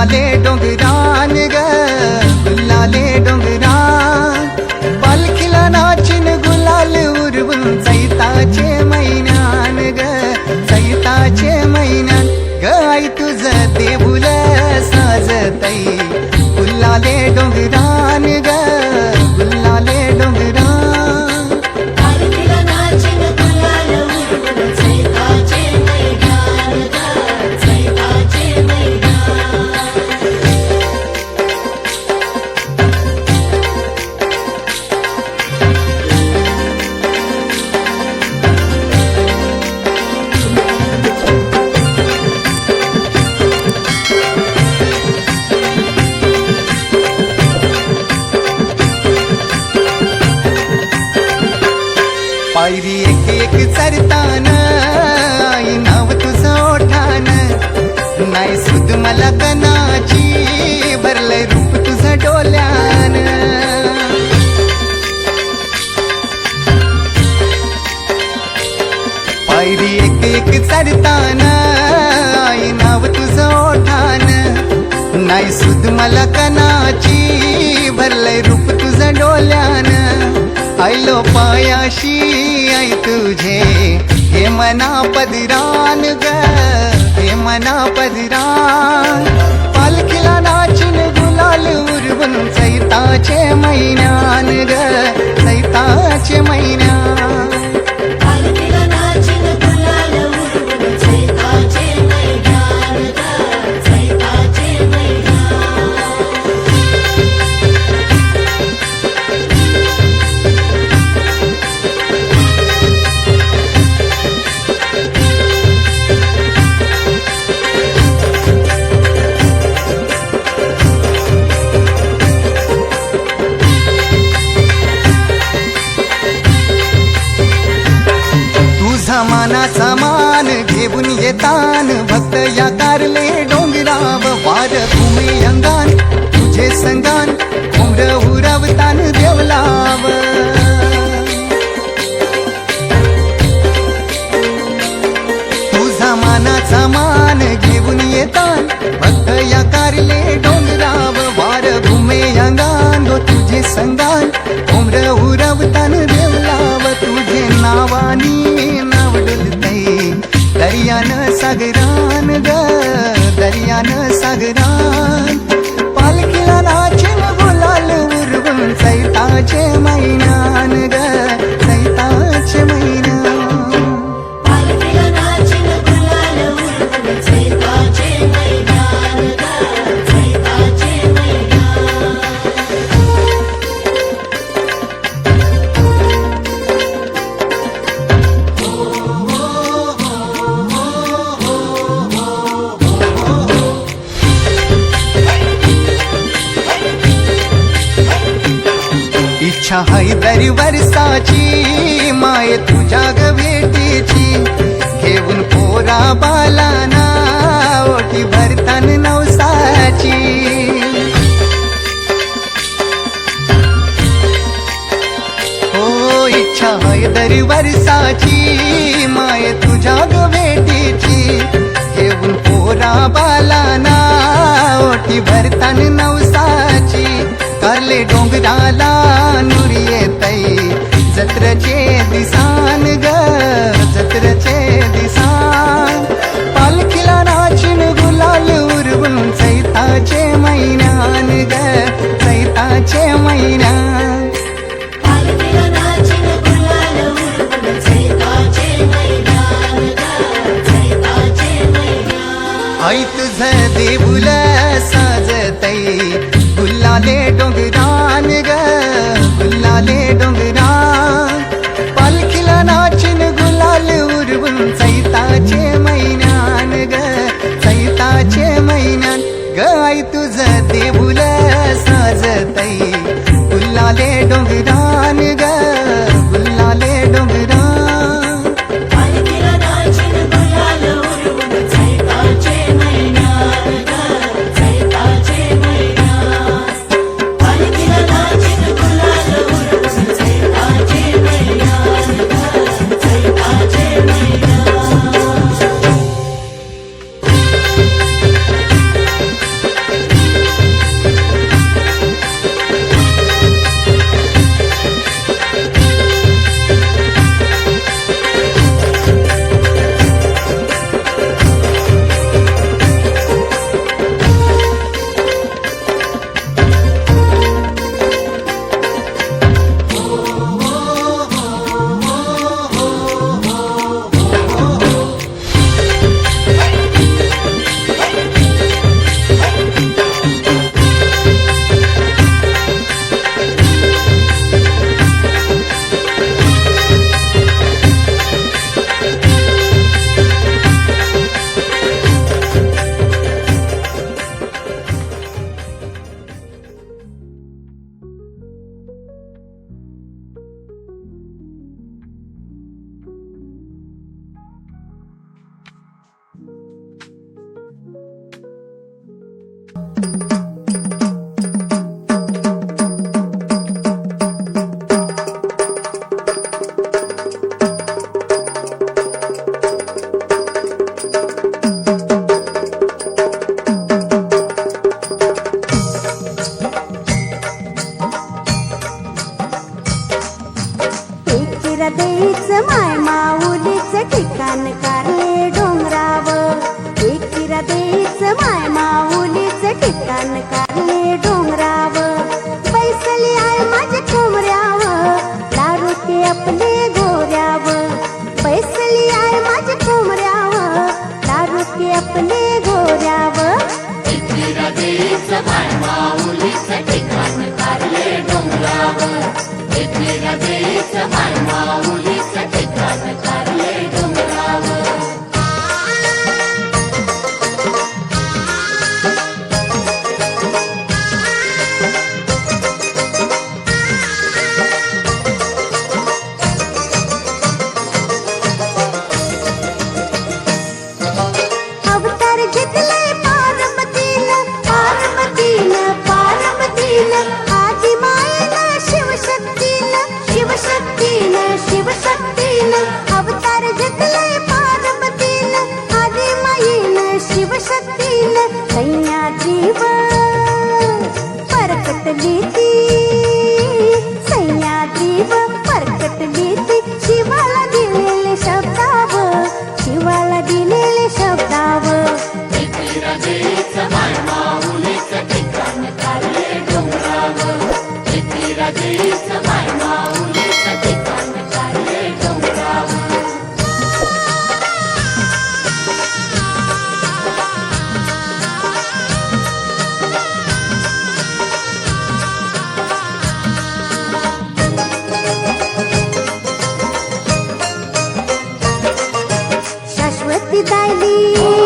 गुल्लाले डोंगरान ग गुल्लाले डोंगरान पालखीला नाचिन गुलाल उरवून चैताचे महिन्यान ग चैताचे महिन्यान ग आई तुझं देऊळ साजतई गुल्लाले डोंगरान ग गुल्लाले डोंगरान पायरी एक एक चरतान आई नाव तुझं ओठान नाही सुद मला कनाची भरलंय रूप तुझं डोल्यान पायरी एक एक चरतान आई नाव तुझं ओठान नाही सुद मला कनाची भरलंय रूप तुझं डोल्यान आयलो पायाशी आई तुझे हे मना पदरान ग हे मना पदरान पालखीला नाचिन गुलाल उरवून चैताचे महिन्यान ग चैताचे महिन्यान मानाचा मान घेऊन येतान भक्त या कारले डोंगराव वार भूमी अंगान तुझे संगान उमर उरवतान देवलाव तुझा मानाचा मान घेऊन येतान भक्त या कारले डोंगराव वार भूमी अंगान तुझे संगान उमर उरवतान देवलाव तुझे नावानी दर्यान सागरान ग दर्यान सागरान पालखीला नाचिन गुलाल उरवून चैताचे महिन्यान ग चैताचे महिन्यान इच्छा हाय दरी वर्षाची माय तुझ्या ग भेटीची घेऊन पोरा बालाना ओटी भरतान नवसाची हो इच्छा हाय दरी वर्षाची माय तुझ्या ग भेटीची घेऊन पोरा बालाना ओटी भरतान नवसाची कारले डोंगराला नुरी येतई जत्रचे दिसान ग जत्रचे दिसान पालखीला नाचिन गुलाल उरवून चैताचे महिन्यान ग चैताचे महिन्यान आई तुझं देऊळ साजतई गुल्लाले डोंगरान ग गुल्लाले डोंगरान पालखीला नाचिन गुलाल उरवून चैताचे महिन्यान ग चैताचे महिन्यान ग आई तुझं देऊळ साजतई गुल्लाले डोंगरान ग गुल्लाले डोंगरान माय माऊलीच ठिकाण काढले डोंगराव बैसली आय माझ्या कोमऱ्याव दारू ते आपले गोऱ्याव बैसली आय माझ्या कोमऱ्याव दारू ते आपले गोऱ्याव माय माऊलीच ठिकाण काढले डोंगराव माय माऊलीच ठिकाण काढले डोंगराव अवतार घेतले पार्वतीनं पार्वतीनं पार्वतीनं आदि मायेनं शिवशक्तीनं शिवशक्तीनं शिवशक्तीनं अवतार घेतले पार्वतीनं आदि मायेनं शिवशक्तीनं सह्याद्रीव परकटली ती सह्याद्रीव परकटली ती शिवाला दिलेले शब्दाव शिवाला दिलेले शब्दाव माय माऊलीच ठिकाण काढले डोंगराव माय माऊलीच ठिकाण काढले डोंगराव शाश्वती दायली